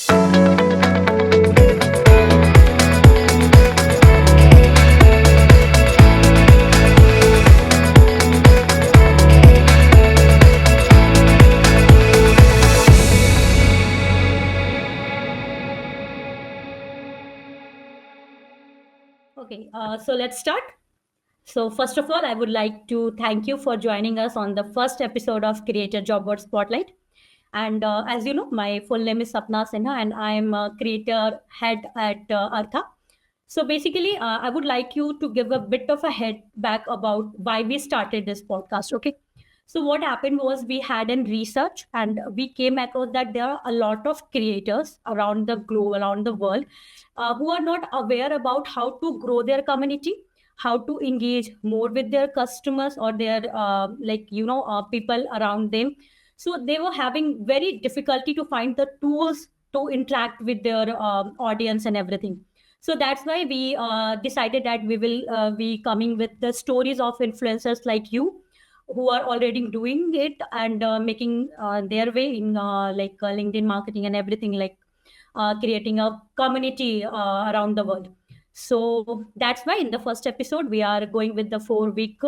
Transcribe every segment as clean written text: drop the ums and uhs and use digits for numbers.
Okay, so let's start. So first of all, I would like to thank you for joining us on the first episode of Creator Job Board Spotlight. And as you know, my full name is Sapna Sinha, and I'm a creator head at Artha. So basically, I would like you to give a bit of a head back about why we started this podcast. Okay. So what happened was we had in research and we came across that there are a lot of creators around the globe, around the world, who are not aware about how to grow their community, how to engage more with their customers or their people around them. So they were having very difficulty to find the tools to interact with their audience and everything. So that's why we decided that we will be coming with the stories of influencers like you who are already doing it and making their way in LinkedIn marketing and everything, like creating a community around the world. So that's why in the first episode we are going with the 4 week,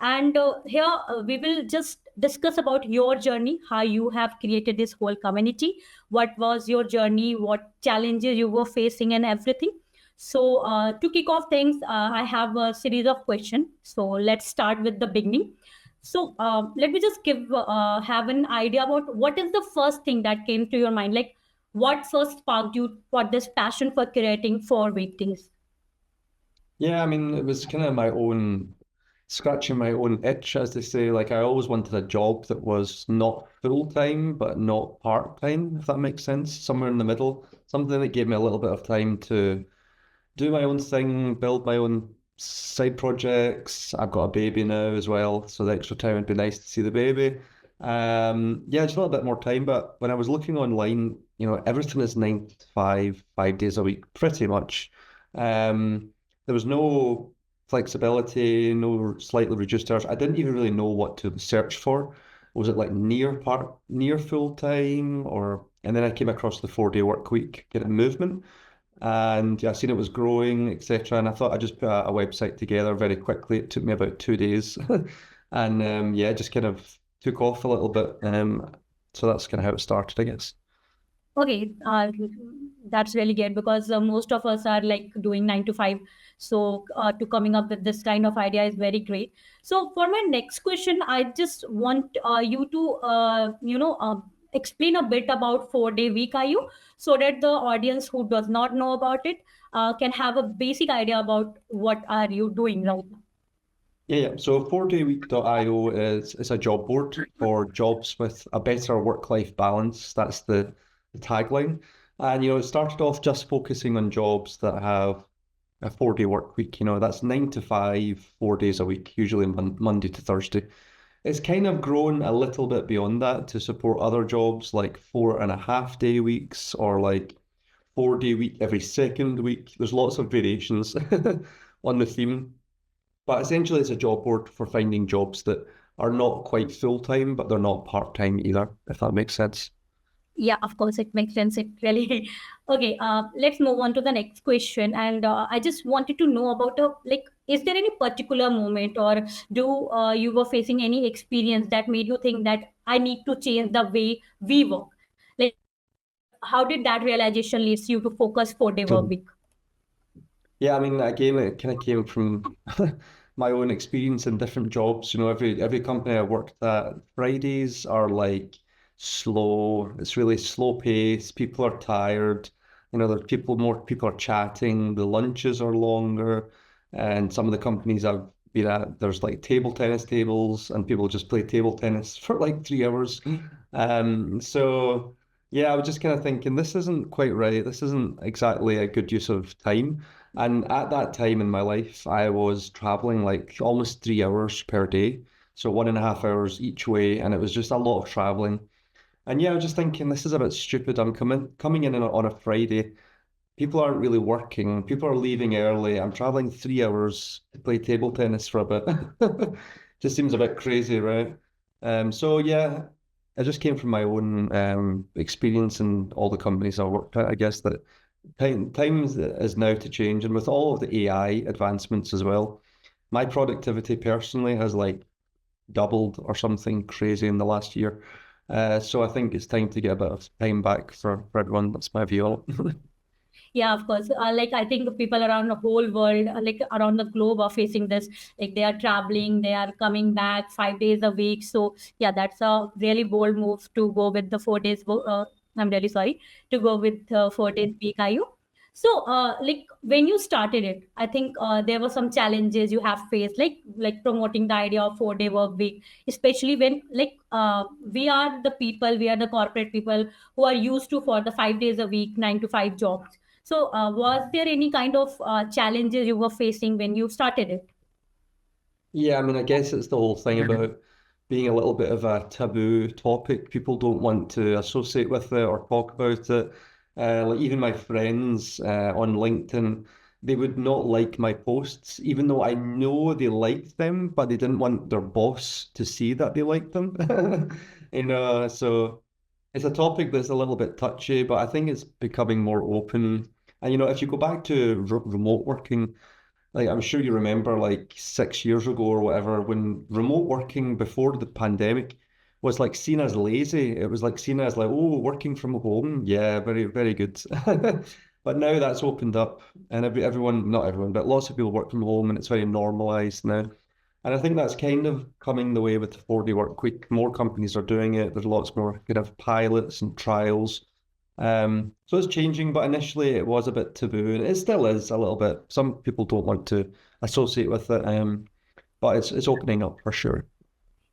and here we will just discuss about your journey, how you have created this whole community, what was your journey, what challenges you were facing and everything. So to kick off things, I have a series of questions. So let's start with the beginning. So let me just have an idea about what is the first thing that came to your mind, like what first sparked you for this passion for creating 4 weekdays? Yeah, I mean, it was kind of my own scratching my own itch, as they say. Like, I always wanted a job that was not full time, but not part time, if that makes sense. Somewhere in the middle, something that gave me a little bit of time to do my own thing, build my own side projects. I've got a baby now as well, so the extra time would be nice to see the baby. Yeah, just a little bit more time. But when I was looking online, everything is 9 to 5, 5 days a week, pretty much. There was no flexibility, no slightly reduced hours. I didn't even really know what to search for. Was it like near full time, or? And then I came across the 4 day work week kind of movement, and yeah, I seen it was growing, etc. And I thought I'd just put a website together very quickly. It took me about 2 days, and yeah, just kind of took off a little bit. So that's kind of how it started, I guess. Okay, that's really good because most of us are like doing 9 to 5. So to coming up with this kind of idea is very great. So for my next question, I just want you to explain a bit about 4 day week are you, so that the audience who does not know about it can have a basic idea about what are you doing right now. Yeah. So 4dayweek.io is a job board for jobs with a better work-life balance. That's the tagline. And it started off just focusing on jobs that have a 4 day work week. That's 9 to 5, 4 days a week, usually Monday to Thursday. It's kind of grown a little bit beyond that to support other jobs like 4.5 day weeks, or like 4 day week every second week. There's lots of variations on the theme. But essentially, it's a job board for finding jobs that are not quite full time, but they're not part time either, if that makes sense. Yeah, of course, it makes sense. It really okay. Let's move on to the next question, and I just wanted to know about is there any particular moment, or do you were facing any experience that made you think that I need to change the way we work? Like, how did that realization leads you to focus 4 day work So, week? yeah, I mean, again, it kind of came from my own experience in different jobs. Every company I worked at, Fridays are like slow. It's really slow pace. People are tired. More people are chatting. The lunches are longer. And some of the companies I've been at, there's like table tennis tables, and people just play table tennis for like 3 hours. So yeah, I was just kind of thinking, this isn't quite right. This isn't exactly a good use of time. And at that time in my life, I was traveling like almost 3 hours per day. So 1.5 hours each way. And it was just a lot of traveling. And yeah, I was just thinking, this is a bit stupid. I'm coming in on a Friday. People aren't really working. People are leaving early. I'm traveling 3 hours to play table tennis for a bit. Just seems a bit crazy, right? So yeah, it just came from my own experience in all the companies I worked at. I guess that time is now to change, and with all of the AI advancements as well, my productivity personally has like doubled or something crazy in the last year. So I think it's time to get a bit of time back for everyone. That's my view on it. Yeah, of course. Like I think people around the whole world, like around the globe, are facing this. Like they are traveling, they are coming back 5 days a week. So yeah, that's a really bold move to go with the 4 days. I'm really sorry to go with 4 days week. Are you? So like when you started it, I think there were some challenges you have faced, like promoting the idea of 4 day work week, especially when like we are the people, we are the corporate people who are used to for the 5 days a week, 9 to 5 jobs. So, was there any kind of challenges you were facing when you started it? Yeah, I mean, I guess it's the whole thing about being a little bit of a taboo topic. People don't want to associate with it or talk about it. Like even my friends on LinkedIn, they would not like my posts, even though I know they liked them, but they didn't want their boss to see that they liked them. So it's a topic that's a little bit touchy, but I think it's becoming more open. And if you go back to remote working, like I'm sure you remember like 6 years ago or whatever, when remote working before the pandemic was like seen as lazy. It was like seen as like, oh, working from home. Yeah, very, very good. But now that's opened up and everyone, not everyone, but lots of people work from home and it's very normalized now. And I think that's kind of coming the way with the 4-day work week. More companies are doing it. There's lots more kind of pilots and trials. So it's changing, but initially it was a bit taboo, and it still is a little bit. Some people don't want to associate with it, but it's opening up for sure.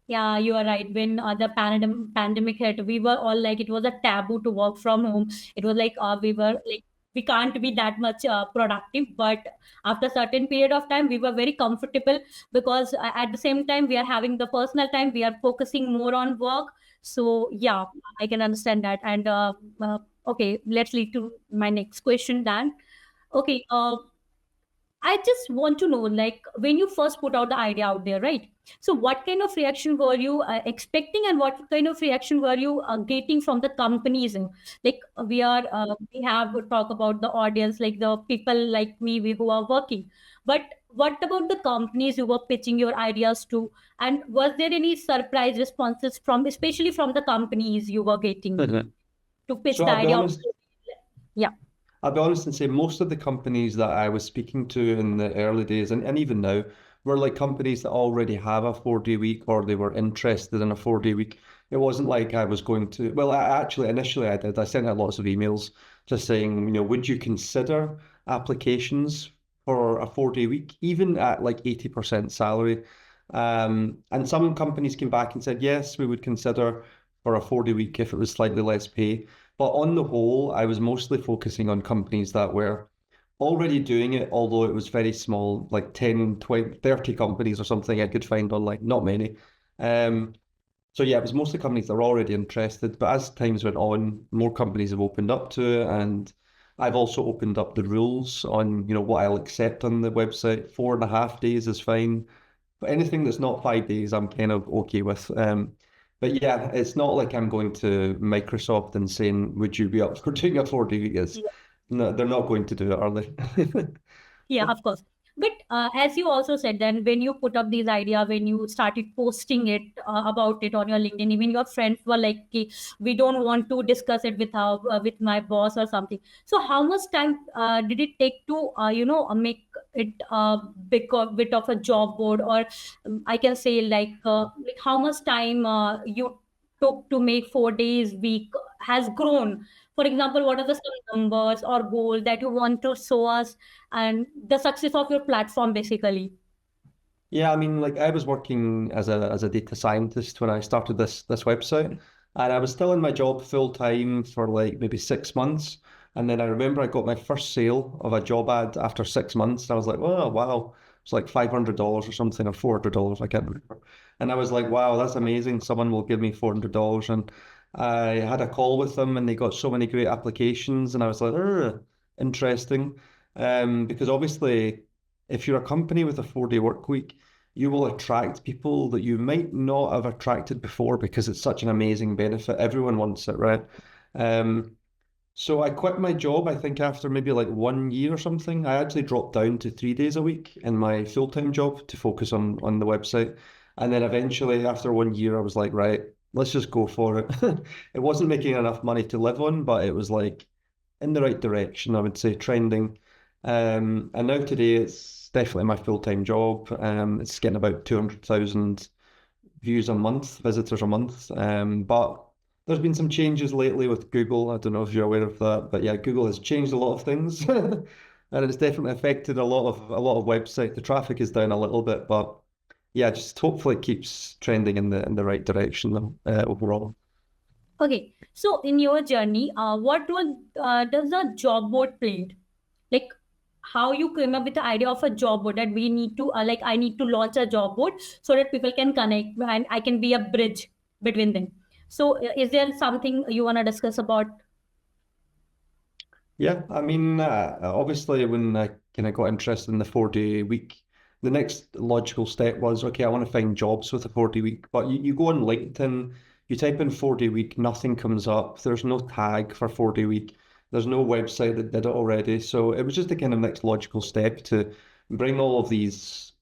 Yeah, you are right. When the pandemic hit, we were all like, it was a taboo to work from home. It was like we were like, we can't be that much productive. But after a certain period of time, we were very comfortable because at the same time, we are having the personal time. We are focusing more on work. So yeah, I can understand that. And okay, let's lead to my next question, Dan. Okay, I just want to know, like, when you first put out the idea out there, right? So, what kind of reaction were you expecting, and what kind of reaction were you getting from the companies? Like, we have to talk about the audience, like the people like me who are working. But what about the companies you were pitching your ideas to? And was there any surprise responses from, especially from the companies you were getting to pitch So the idea of? Yeah. I'll be honest and say most of the companies that I was speaking to in the early days and even now were like companies that already have a 4-day week or they were interested in a 4-day week. It wasn't like I was going to, well, actually, initially I did. I sent out lots of emails just saying, would you consider applications for a 4-day week, even at like 80% salary? And some companies came back and said, yes, we would consider for a 4-day week if it was slightly less pay. But on the whole, I was mostly focusing on companies that were already doing it, although it was very small, like 10, 20, 30 companies or something I could find online, not many. Um, so yeah, it was mostly companies that were already interested. But as times went on, more companies have opened up to it. And I've also opened up the rules on, what I'll accept on the website. 4.5 days is fine. But anything that's not 5 days, I'm kind of okay with. But yeah, it's not like I'm going to Microsoft and saying, would you be up for doing a 4-day week? No, they're not going to do it, are they? Yeah, of course. But as you also said, then when you put up these idea, when you started posting it about it on your LinkedIn, even your friends were like, "Okay, we don't want to discuss it with my boss or something." So how much time did it take to make it a bit of a job board, or I can say like how much time you took to make 4 days week has grown? For example, what are the some numbers or goals that you want to show us and the success of your platform basically? Yeah, I mean, like I was working as a data scientist when I started this website, and I was still in my job full time for like maybe 6 months. And then I remember I got my first sale of a job ad after 6 months, and I was like, oh wow, it's like $500 or something, or $400, I can't remember. And I was like, wow, that's amazing. Someone will give me $400. And I had a call with them, and they got so many great applications, and I was like, interesting. Because obviously, if you're a company with a 4-day work week, you will attract people that you might not have attracted before because it's such an amazing benefit. Everyone wants it, right? Um, so I quit my job, I think after maybe like 1 year or something. I actually dropped down to 3 days a week in my full-time job to focus on the website. And then eventually after 1 year, I was like, right, let's just go for it. It wasn't making enough money to live on, but it was like in the right direction, I would say, trending. And now today it's definitely my full-time job. It's getting about 200,000 views a month, visitors a month. But there's been some changes lately with Google. I don't know if you're aware of that, but yeah, Google has changed a lot of things, and it's definitely affected a lot of website. The traffic is down a little bit, but yeah, just hopefully it keeps trending in the right direction overall. Okay, so in your journey, what role does a job board play? Like how you came up with the idea of a job board, that we need to like I need to launch a job board so that people can connect and I can be a bridge between them. So is there something you want to discuss about? Yeah, I mean, obviously, when I kind of got interested in the 4-day week, the next logical step was, okay, I want to find jobs with a 4-day week. But you go on LinkedIn, you type in 4-day week, nothing comes up. There's no tag for 4-day week. There's no website that did it already. So it was just the kind of next logical step to bring all of these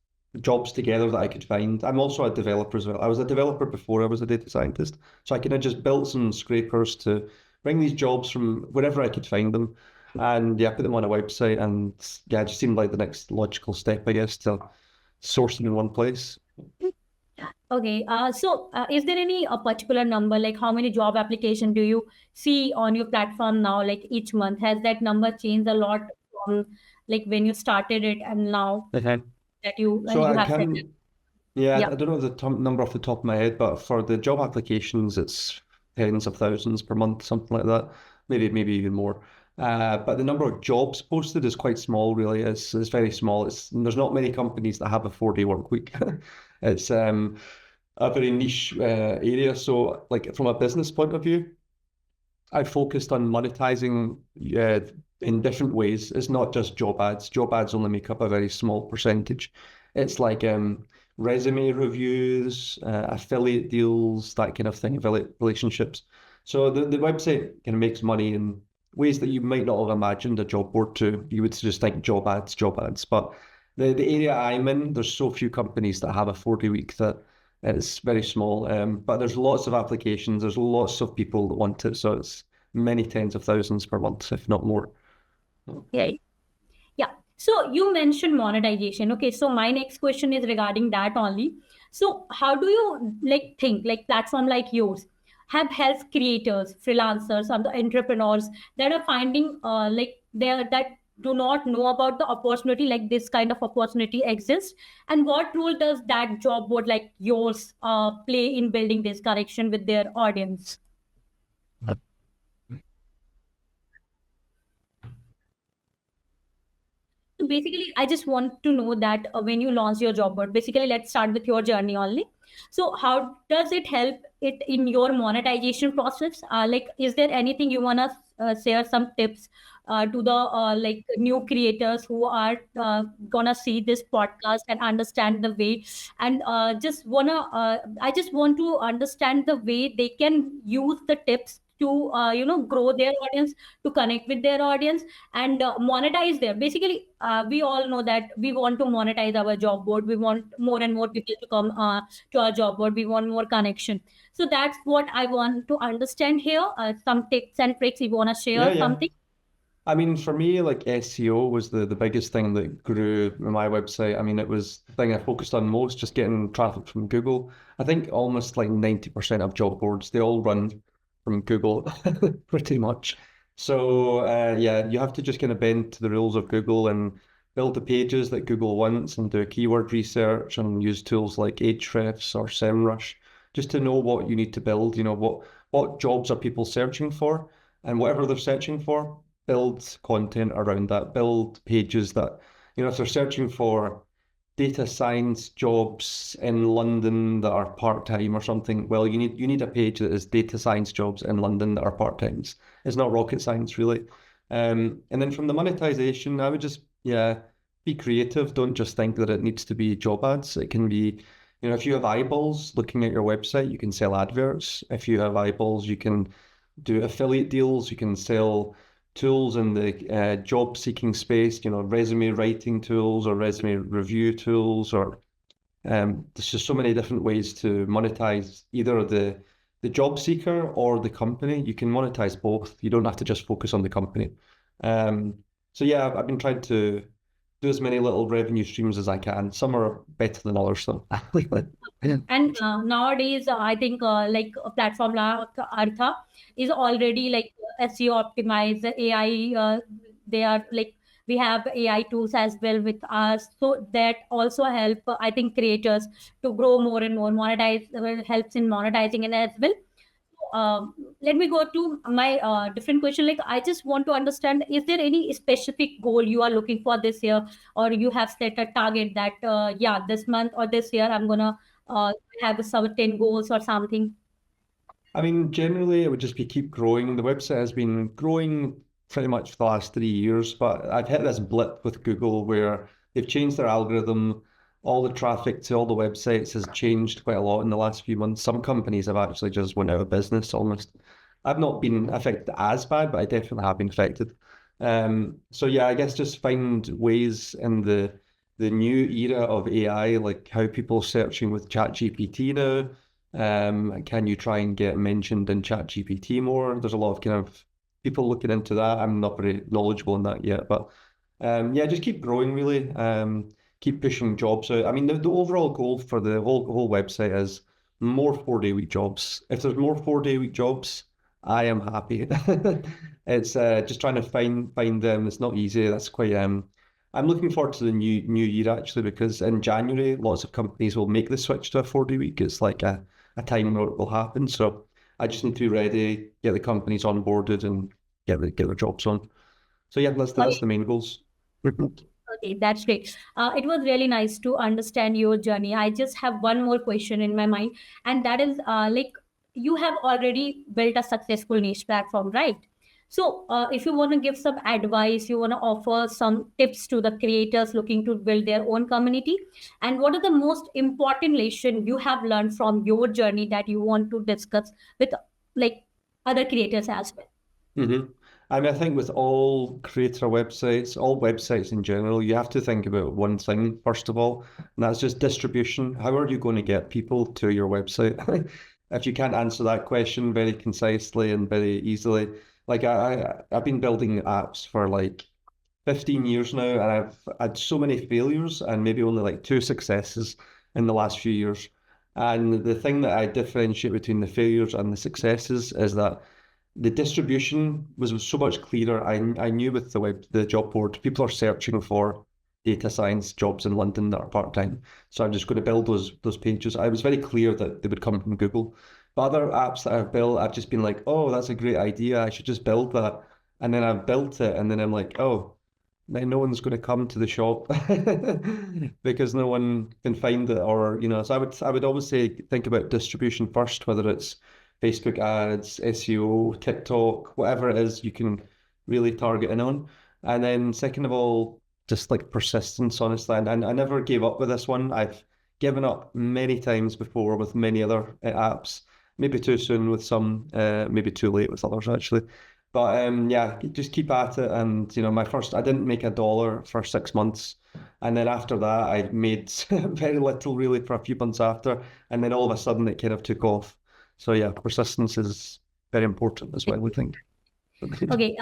jobs together that I could find. I'm also a developer as well. I was a developer before I was a data scientist. So I kind of just built some scrapers to bring these jobs from wherever I could find them, and yeah, put them on a website, and yeah, it just seemed like the next logical step, I guess, to source them in one place. Okay, so is there any a particular number, like how many job application do you see on your platform now, like each month? Has that number changed a lot from like when you started it and now Okay. that you So you I have said that? can, yeah, Yeah. I don't know the number off the top of my head, but for the job applications, it's tens of thousands per month, something like that. Maybe even more. But the number of jobs posted is quite small, really. It's very small. There's not many companies that have a 4-day work week. It's a very niche area. So, like from a business point of view, I focused on monetizing in different ways. It's not just job ads. Job ads only make up a very small percentage. It's like resume reviews, affiliate deals, that kind of thing, affiliate relationships. So the website kind of makes money in ways that you might not have imagined a job board to. You would just think job ads, job ads. But the area I'm in, there's so few companies that have a 4-day week that it's very small. But there's lots of applications. There's lots of people that want it. So it's many tens of thousands per month, if not more. Yeah. Yeah. So you mentioned monetization. Okay. So my next question is regarding that only. So how do you like think like platform like yours have helped creators, freelancers, and the entrepreneurs that are finding like they that do not know about the opportunity, like this kind of opportunity exists, and what role does that job board like yours play in building this connection with their audience? So basically, I just want to know that when you launch your job board, basically, let's start with your journey only. So, how does it help it in your monetization process? Like, is there anything you wanna share some tips to the like new creators who are gonna see this podcast and understand the way, and I just want to understand the way they can use the tips to grow their audience, to connect with their audience and monetize there. Basically, we all know that we want to monetize our job board. We want more and more people to come to our job board. We want more connection. So that's what I want to understand here. Some tips and tricks. You want to Yeah, share yeah. something? I mean, for me, like SEO was the biggest thing that grew my website. I mean, it was the thing I focused on most, just getting traffic from Google. I think almost like 90% of job boards, they all run from Google, pretty much. So yeah, you have to just kind of bend to the rules of Google and build the pages that Google wants and do keyword research and use tools like Ahrefs or SEMrush just to know what you need to build, what jobs are people searching for, and whatever they're searching for, build content around that, build pages that, if they're searching for data science jobs in London that are part-time or something, well, you need a page that is data science jobs in London that are part-times. It's not rocket science, really. And then from the monetization, I would just, yeah, be creative. Don't just think that it needs to be job ads. It can be, if you have eyeballs looking at your website, you can sell adverts. If you have eyeballs, you can do affiliate deals. You can sell tools in the job seeking space, resume writing tools or resume review tools, or there's just so many different ways to monetize either the job seeker or the company. You can monetize both. You don't have to just focus on the company. So yeah, I've been trying to do as many little revenue streams as I can. Some are better than others, so. And nowadays, I think like a platform like Artha is already like SEO optimized, AI. They are like we have AI tools as well with us, so that also help. I think creators to grow more and more. Monetize helps in monetizing and as well. Let me go to my different question. Like, I just want to understand: is there any specific goal you are looking for this year, or you have set a target that yeah, this month or this year I'm gonna have a certain goals or something? I mean, generally, it would just be keep growing. The website has been growing pretty much for the last 3 years, but I've hit this blip with Google where they've changed their algorithm. All the traffic to all the websites has changed quite a lot in the last few months. Some companies have actually just went out of business almost. I've not been affected as bad, but I definitely have been affected. So yeah, I guess just find ways in the new era of AI, like how people are searching with ChatGPT now. Can you try and get mentioned in ChatGPT more? There's a lot of kind of people looking into that. I'm not very knowledgeable in that yet, but yeah, just keep growing really. Keep pushing jobs out. I mean, the overall goal for the whole website is more 4-day week jobs. If there's more 4-day week jobs, I am happy. It's just trying to find them. It's not easy. That's quite I'm looking forward to the new year actually, because in January lots of companies will make the switch to a 4-day week. It's like a time where it will happen. So I just need to be ready, get the companies onboarded and get their jobs on. So yeah, that's the main goals. Okay, that's great. It was really nice to understand your journey. I just have one more question in my mind, and that is like you have already built a successful niche platform, right? So, if you want to give some advice, you want to offer some tips to the creators looking to build their own community, and what are the most important lesson you have learned from your journey that you want to discuss with like other creators as well? Mm-hmm. I mean, I think with all creator websites, all websites in general, you have to think about one thing, first of all, and that's just distribution. How are you going to get people to your website? If you can't answer that question very concisely and very easily, like I've been building apps for like 15 years now, and I've had so many failures and maybe only like 2 successes in the last few years. And the thing that I differentiate between the failures and the successes is that the distribution was so much clearer. I knew with the job board, people are searching for data science jobs in London that are part-time. So I'm just going to build those pages. I was very clear that they would come from Google. But other apps that I've built, I've just been like, oh, that's a great idea. I should just build that. And then I've built it, and then I'm like, oh, now no one's going to come to the shop because no one can find it, or so I would always say think about distribution first, whether it's Facebook ads, SEO, TikTok, whatever it is you can really target in on. And then second of all, just like persistence, honestly. And I never gave up with this one. I've given up many times before with many other apps, maybe too soon with some, maybe too late with others actually. But yeah, just keep at it. And I didn't make $1 for 6 months. And then after that, I made very little really for a few months after. And then all of a sudden it kind of took off. So yeah, persistence is very important as well, we think. Okay,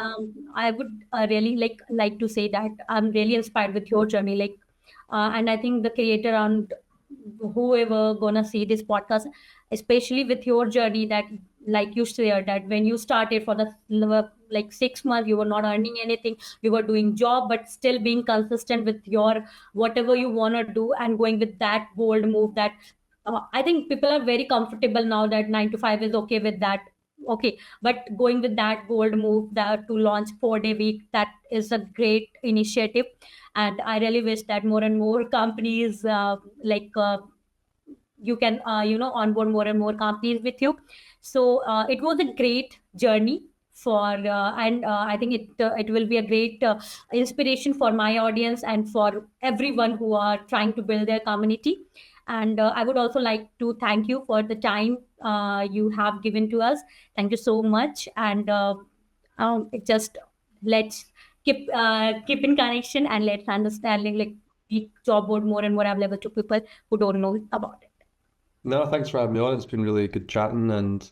I would really like to say that I'm really inspired with your journey, and I think the creator and whoever gonna see this podcast, especially with your journey, that like you shared that when you started for the like 6 months, you were not earning anything, you were doing job, but still being consistent with your whatever you wanna do and going with that bold move that. I think people are very comfortable now that 9 to 5 is okay with that. Okay, but going with that bold move that to launch 4-day week, that is a great initiative, and I really wish that more and more companies you can onboard more and more companies with you. So it was a great journey and I think it will be a great inspiration for my audience and for everyone who are trying to build their community. And I would also like to thank you for the time you have given to us. Thank you so much. And it just let's keep in connection, and let's understanding like the job board more and more available to people who don't know about it. No, thanks for having me on. It's been really good chatting, and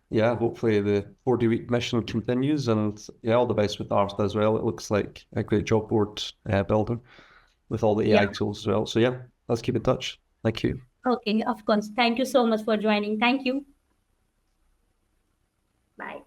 yeah, hopefully the 40-week mission continues, and yeah, all the best with Arsta as well. It looks like a great job board builder with all the AI tools as well. So yeah, let's keep in touch. Thank you. Okay, of course. Thank you so much for joining. Thank you. Bye.